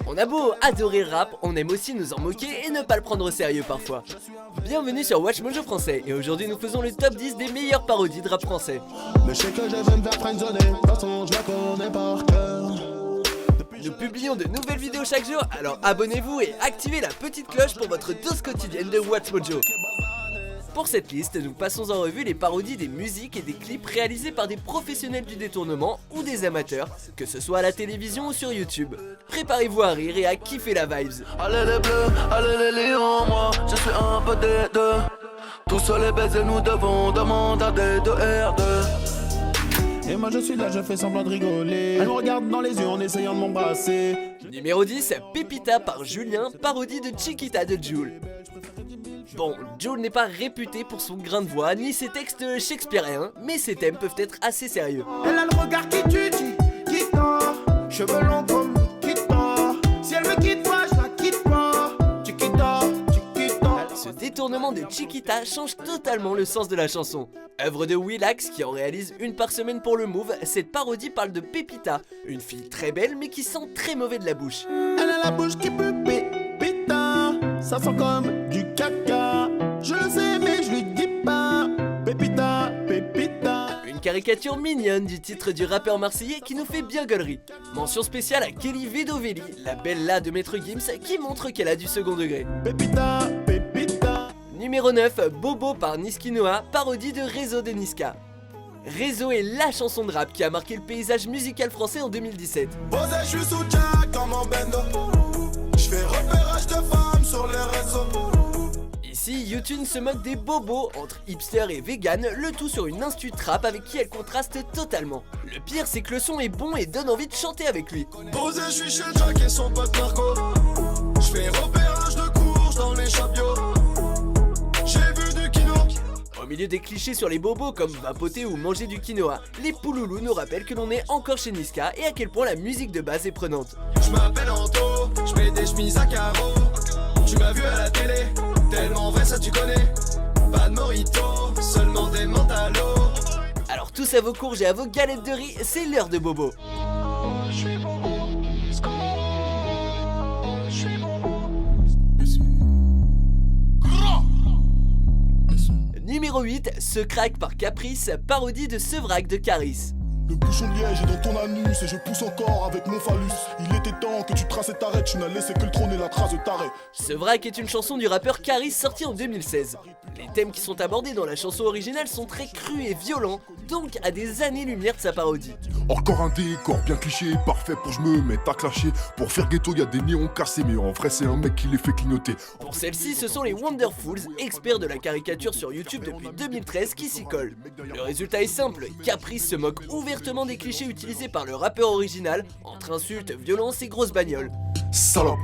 On a beau adorer le rap, on aime aussi nous en moquer et ne pas le prendre au sérieux parfois. Bienvenue sur Watch Mojo Français, et aujourd'hui nous faisons le top 10 des meilleures parodies de rap français. Mais je sais que je vais me faire friendzoner, de toute façon je la connais par cœur. Nous publions de nouvelles vidéos chaque jour, alors abonnez-vous et activez la petite cloche pour votre dose quotidienne de Watch Mojo. Pour cette liste, nous passons en revue les parodies des musiques et des clips réalisés par des professionnels du détournement ou des amateurs, que ce soit à la télévision ou sur YouTube. Préparez-vous à rire et à kiffer la vibes. Allez les bleus, allez les lions, moi je suis un peu des deux. Tous sur les baisers, nous devons demander à des deux R2. Et moi je suis là, je fais semblant de rigoler. Elle me regarde dans les yeux en essayant de m'embrasser. Numéro 10, Pépita par Julien, parodie de Chiquita de Jul. Bon, Jul n'est pas réputé pour son grain de voix ni ses textes shakespeariens, mais ses thèmes peuvent être assez sérieux. Elle a le regard qui tue, Chiquita. Cheveux longs comme Nikita. Si elle me quitte pas, je la quitte pas. Chiquita, Chiquita. Ce détournement de Chiquita change totalement le sens de la chanson. Œuvre de Willax qui en réalise une par semaine pour le Move, cette parodie parle de Pépita, une fille très belle mais qui sent très mauvais de la bouche. Elle a la bouche qui pue, Pépita. Ça sent comme du caca. Je le sais mais je lui dis pas. Pépita, Pépita. Une caricature mignonne du titre du rappeur marseillais qui nous fait bien gaulerie. Mention spéciale à Kelly Vedovelli, la belle là de Maître Gims qui montre qu'elle a du second degré. Pépita, Pépita. Numéro 9, Bobo par Niskinoa, parodie de Réseau de Niska. Réseau est la chanson de rap qui a marqué le paysage musical français en 2017. Posé, je suis sous Jack dans mon bendo. Je fais repérage de femmes sur les réseaux. Ici, YouTube se moque des bobos entre hipster et vegan, le tout sur une instru trap avec qui elle contraste totalement. Le pire, c'est que le son est bon et donne envie de chanter avec lui. Posé, je suis chez Jack et son pote narco. Je fais repérage de courge dans les chapiots. J'ai vu du quinoa. Au milieu des clichés sur les bobos comme vapoter ou manger du quinoa, les pouloulous nous rappellent que l'on est encore chez Niska et à quel point la musique de base est prenante. Je m'appelle Anto, je mets des chemises à carreaux. Tu m'as vu à la télé, tellement vrai ça tu connais. Pas de mojito, seulement des mentalos. Alors tous à vos courges et à vos galettes de riz, c'est l'heure de bobo. Je suis bobo, je suis bobo. Numéro 8, Se craque par Caprice, parodie de Sevrac de Caris. Le bouchon de liège est dans ton anus et je pousse encore avec mon phallus. Il était temps que tu traces ta arrêtes, tu n'as laissé que le trône et la trace de taré. Sevrac est une chanson du rappeur Caris sortie en 2016. Les thèmes qui sont abordés dans la chanson originale sont très crus et violents, donc à des années-lumière de sa parodie. Encore un décor bien cliché, parfait pour je me mette à clasher. Pour faire ghetto, y a des néons cassés, mais en vrai c'est un mec qui les fait clignoter. Pour celle-ci, ce sont les Wonderfuls, experts de la caricature sur YouTube depuis 2013 qui s'y collent. Le résultat est simple, Caprice se moque ouvertement des clichés utilisés par le rappeur original, entre insultes, violences et grosses bagnoles. Salope.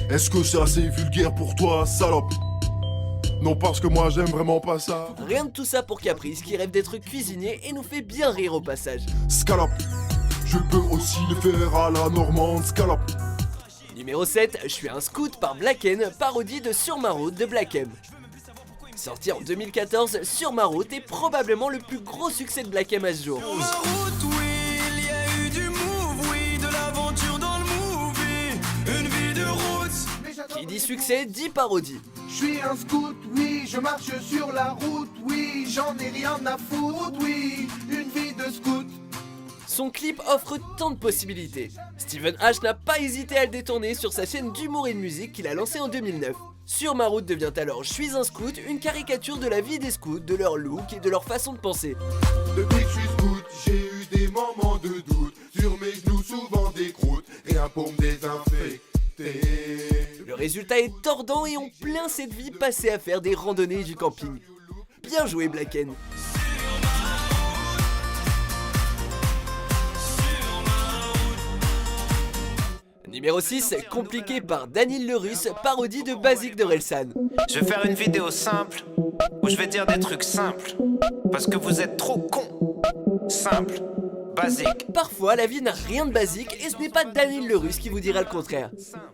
Est-ce que c'est assez vulgaire pour toi, salope? Non, parce que moi j'aime vraiment pas ça. Rien de tout ça pour Caprice qui rêve d'être cuisinier et nous fait bien rire au passage. Scalope. Je peux aussi le faire à la normande, scalope. Numéro 7, Je suis un scout par Black M, parodie de Sur ma route de Black M. Sorti en 2014, Sur ma route est probablement le plus gros succès de Black M à ce jour. Sur ma route, oui, il y a eu du move, oui, de l'aventure dans le movie. Une vie de route. Qui dit succès, dit parodie. Je suis un scout, oui, je marche sur la route, oui, j'en ai rien à foutre, oui, une vie de scout. Son clip offre tant de possibilités. Steven H n'a pas hésité à le détourner sur sa chaîne d'humour et de musique qu'il a lancée en 2009. Sur ma route devient alors Je suis un scout, une caricature de la vie des scouts, de leur look et de leur façon de penser. Depuis que je suis scout, j'ai eu des moments de doute. Sur mes genoux souvent des croûtes, rien pour me désinfecter. Le résultat est tordant et on plaint cette vie passée à faire des randonnées et du camping. Bien joué Black M. Numéro 6, Compliqué par Daniel le Russe, parodie de Basique de Relsan. Je vais faire une vidéo simple où je vais dire des trucs simples parce que vous êtes trop cons. Simple, basique. Parfois, la vie n'a rien de basique et ce n'est pas Daniel le Russe qui vous dira le contraire.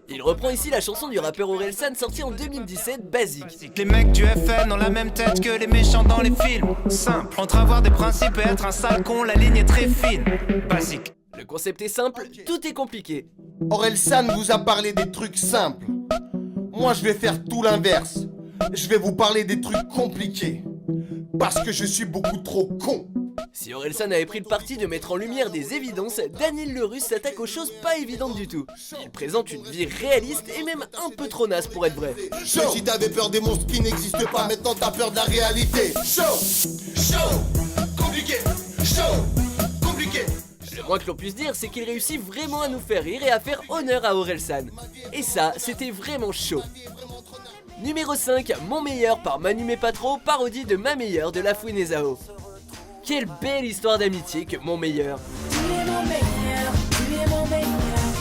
Il reprend ici la chanson du rappeur Orelsan sortie en 2017, Basique. Les mecs du FN ont la même tête que les méchants dans les films. Simple, entre avoir des principes et être un sale con, la ligne est très fine. Basique. Le concept est simple, tout est compliqué. Orelsan vous a parlé des trucs simples. Moi je vais faire tout l'inverse. Je vais vous parler des trucs compliqués. Parce que je suis beaucoup trop con. Si Orelsan avait pris le parti de mettre en lumière des évidences, Daniel le Russe s'attaque aux choses pas évidentes du tout. Il présente une vie réaliste et même un peu trop naze pour être vrai. Chaud. Si t'avais peur des monstres qui n'existent pas, maintenant t'as peur de la réalité. Compliqué. Compliqué. Le moins que l'on puisse dire, c'est qu'il réussit vraiment à nous faire rire et à faire honneur à Orelsan. Et ça, c'était vraiment chaud. Numéro 5, Mon meilleur par Manu mais pas trop, parodie de Ma meilleure de Lafouine et Zao. Quelle belle histoire d'amitié que Mon meilleur. Tu es mon meilleur, tu es mon meilleur.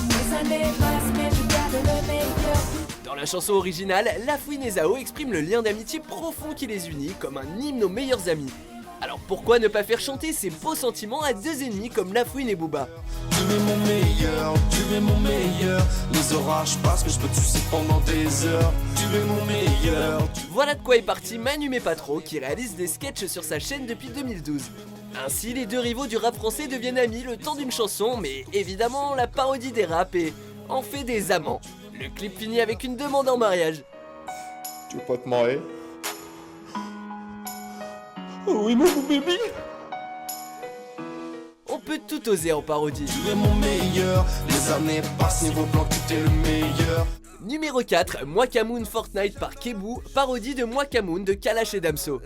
Les années passent mais je garde le meilleur. Dans la chanson originale, Lafouine et Zao expriment le lien d'amitié profond qui les unit comme un hymne aux meilleurs amis. Alors pourquoi ne pas faire chanter ces beaux sentiments à deux ennemis comme Lafouine et Booba? Tu es mon meilleur, tu es mon meilleur. Les orages passent mais je peux te sucer pendant des heures. Tu es mon meilleur. Voilà de quoi est parti Manu mais pas trop, qui réalise des sketchs sur sa chaîne depuis 2012. Ainsi, les deux rivaux du rap français deviennent amis le temps d'une chanson, mais évidemment la parodie des raps et en fait des amants. Le clip finit avec une demande en mariage. Tu veux pas te marier? Oh oui mon bébé. On peut tout oser en parodie. Tu es mon meilleur. Les années passent, niveau blanc, tu es le meilleur. Numéro 4, Mwakamoon Fortnite par Kebou, parodie de Mwakamoon de Kalash et Damso.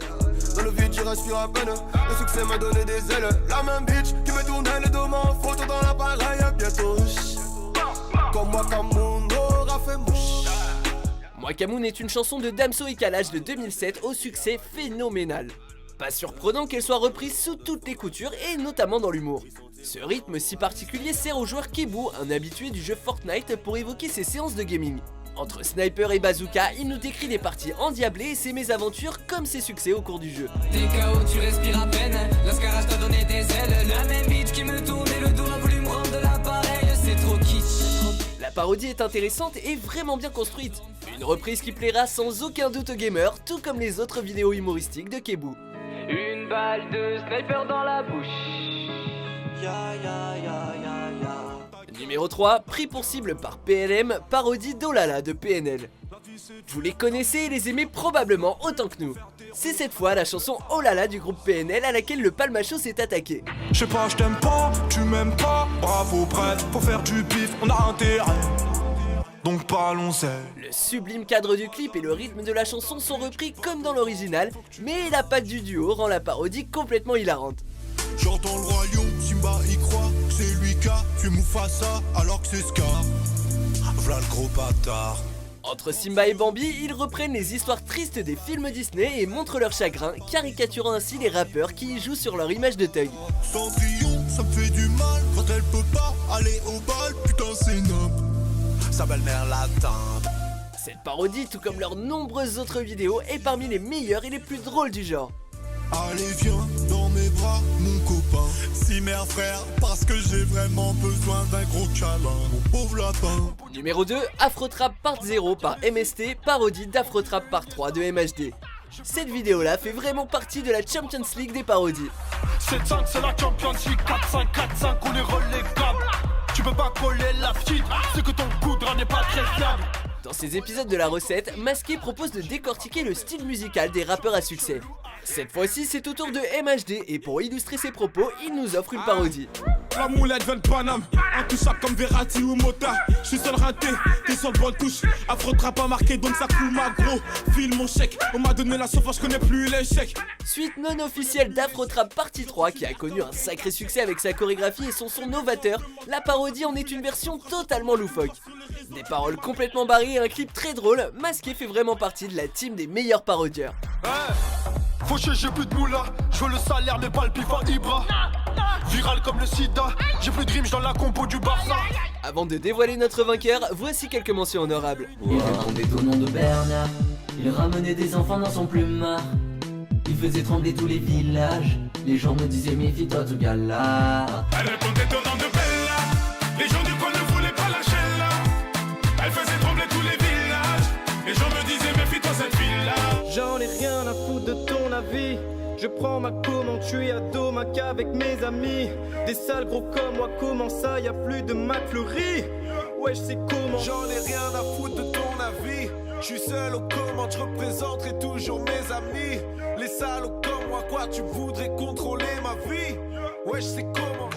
Dans le vide, tu respires à peine. Le succès m'a donné des ailes. La même bitch qui me tournait le dos en photo dans l'appareil. Bientôt, comme Mwakamoon aura fait mouche. Mwakamoon est une chanson de Damso et Kalash de 2007 au succès phénoménal. Pas surprenant qu'elle soit reprise sous toutes les coutures et notamment dans l'humour. Ce rythme si particulier sert au joueur Kebou, un habitué du jeu Fortnite, pour évoquer ses séances de gaming. Entre sniper et bazooka, il nous décrit des parties endiablées et ses mésaventures comme ses succès au cours du jeu. T'es KO, tu respires à peine, l'ascarage t'a donné des ailes. La même bitch qui me tourne et le dos a voulu me rendre de l'appareil, c'est trop kitsch. La parodie est intéressante et vraiment bien construite. Une reprise qui plaira sans aucun doute aux gamers, tout comme les autres vidéos humoristiques de Kebou. Une balle de sniper dans la bouche. Numéro 3, pris pour cible par PLM, parodie d'Olala de PNL. Vous les connaissez et les aimez probablement autant que nous. C'est cette fois la chanson Olala du groupe PNL à laquelle le Palmacho s'est attaqué. Je sais pas, je t'aime pas, tu m'aimes pas. Bravo, prêt, pour faire du bif, on a intérêt. Donc parlons seul. Le sublime cadre du clip et le rythme de la chanson sont repris comme dans l'original, mais la patte du duo rend la parodie complètement hilarante. J'entends le roi lion, Simba y croit, c'est lui qui a tué Mufasa alors que c'est Scar. V'là le gros bâtard. Entre Simba et Bambi, ils reprennent les histoires tristes des films Disney et montrent leur chagrin, caricaturant ainsi les rappeurs qui y jouent sur leur image de thug. Cendrillon, ça me fait du mal quand elle peut pas aller au bal, putain c'est noble. Sa belle-mère l'attend. Cette parodie, tout comme leurs nombreuses autres vidéos, est parmi les meilleures et les plus drôles du genre. Allez viens dans mes bras mon copain. Si mère frère, parce que j'ai vraiment besoin d'un gros câlin, mon pauvre lapin. Numéro 2, Afrotrap Part 0 par MST, parodie d'Afrotrap Part 3 de MHD. Cette vidéo là fait vraiment partie de la Champions League des parodies. 7-5 c'est la Champions League, 4-5, 4-5 on est relégable. Tu peux pas coller la petite, c'est que ton coudre n'est pas très fiable. Dans ces épisodes de la recette, Masqué propose de décortiquer le style musical des rappeurs à succès. Cette fois-ci, c'est au tour de MHD et pour illustrer ses propos, il nous offre une parodie. La moulette vient de Paname, intouchable comme Verratti ou Mota. Je suis seul raté, t'es sur le bonne touche. Afro-trap pas marqué donc ça coule ma gros. File mon chèque, on m'a donné la sauce, je connais plus l'échec. Suite non officielle d'Afrotrap Partie 3 qui a connu un sacré succès avec sa chorégraphie et son son novateur, la parodie en est une version totalement loufoque. Des paroles complètement barrées et un clip très drôle, Masqué fait vraiment partie de la team des meilleurs parodieurs. Fauché, j'ai plus de moula, je veux le salaire mais pas le pif à Ibra. Viral comme le sida, j'ai plus de rimes dans la compo du Barça. Avant de dévoiler notre vainqueur, voici quelques mentions honorables. Il répondait au nom de Bernard, il ramenait des enfants dans son plumard. Il faisait trembler tous les villages, les gens me disaient méfie-toi tout gala. Elle répondait au nom de Bella, les gens du coin ne voulaient pas lâcher là. Elle faisait trembler tous les villages, les gens me disaient méfie-toi cette fille-là. J'en ai rien à foutre de ton avis. Je prends ma commande, je suis à Domac avec mes amis. Des sales gros comme moi, comment ça, y a plus de McFlurry. wesh c'est comment. J'en ai rien à foutre de ton avis. Je suis seul aux commandes, je représenterai toujours mes amis. Les salauds comme moi, quoi, tu voudrais contrôler ma vie? Wesh c'est comment?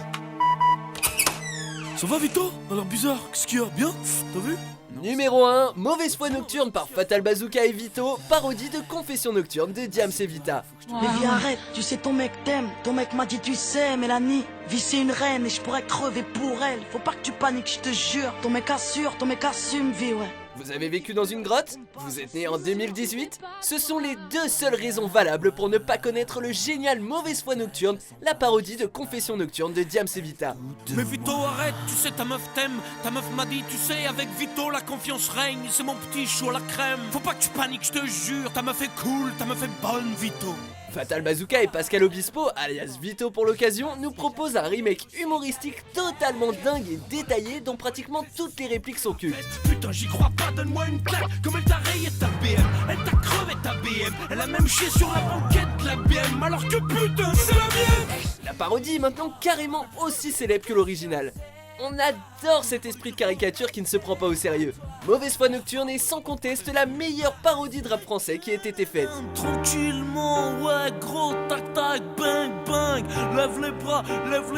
Ça va Vito? Alors bizarre, qu'est-ce qu'il y a? Bien? T'as vu? Numéro 1, Mauvaise foi nocturne par Fatal Bazooka et Vito, parodie de Confession nocturne de Diams et Vita. Mais viens arrête, tu sais ton mec t'aime. Ton mec m'a dit tu sais Mélanie, vie c'est une reine et je pourrais crever pour elle. Faut pas que tu paniques, je te jure. Ton mec assure, ton mec assume vie ouais. Vous avez vécu dans une grotte? Vous êtes né en 2018? Ce sont les deux seules raisons valables pour ne pas connaître le génial Mauvaise foi nocturne, la parodie de Confession nocturne de Diams et Vita. Mais Vito arrête, tu sais ta meuf t'aime. Ta meuf m'a dit tu sais avec Vito la confiance règne. C'est mon petit chou à la crème. Faut pas que tu paniques, je te jure. Ta meuf est cool, ta meuf est bonne Vito. Fatal Bazooka et Pascal Obispo, alias Vito pour l'occasion, nous proposent un remake humoristique totalement dingue et détaillé dont pratiquement toutes les répliques sont cultes. Putain j'y crois pas, donne-moi une claque. Comme elle t'a rayé ta BM, elle t'a crevé ta BM. Elle a même chié sur la banquette de la BM. Alors que putain c'est la mienne. La parodie est maintenant carrément aussi célèbre que l'original. On adore cet esprit de caricature qui ne se prend pas au sérieux. Mauvaise foi nocturne est sans conteste la meilleure parodie de rap français qui ait été faite. Tranquillement, ouais, gros, tac tac, bang bang. Lève les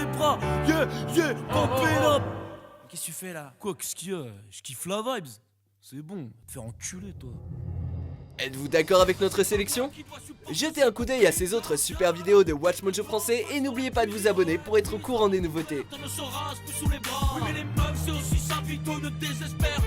bras, yeah, yeah, pump it up. Qu'est-ce que tu fais là? Quoi, qu'est-ce qu'il y a? Je kiffe la vibes. C'est bon, te faire enculer toi. Êtes-vous d'accord avec notre sélection? Jetez un coup d'œil à ces autres super vidéos de Watch Mojo français et n'oubliez pas de vous abonner pour être au courant des nouveautés. Oui mais les meufs c'est aussi ça, Vito ne désespère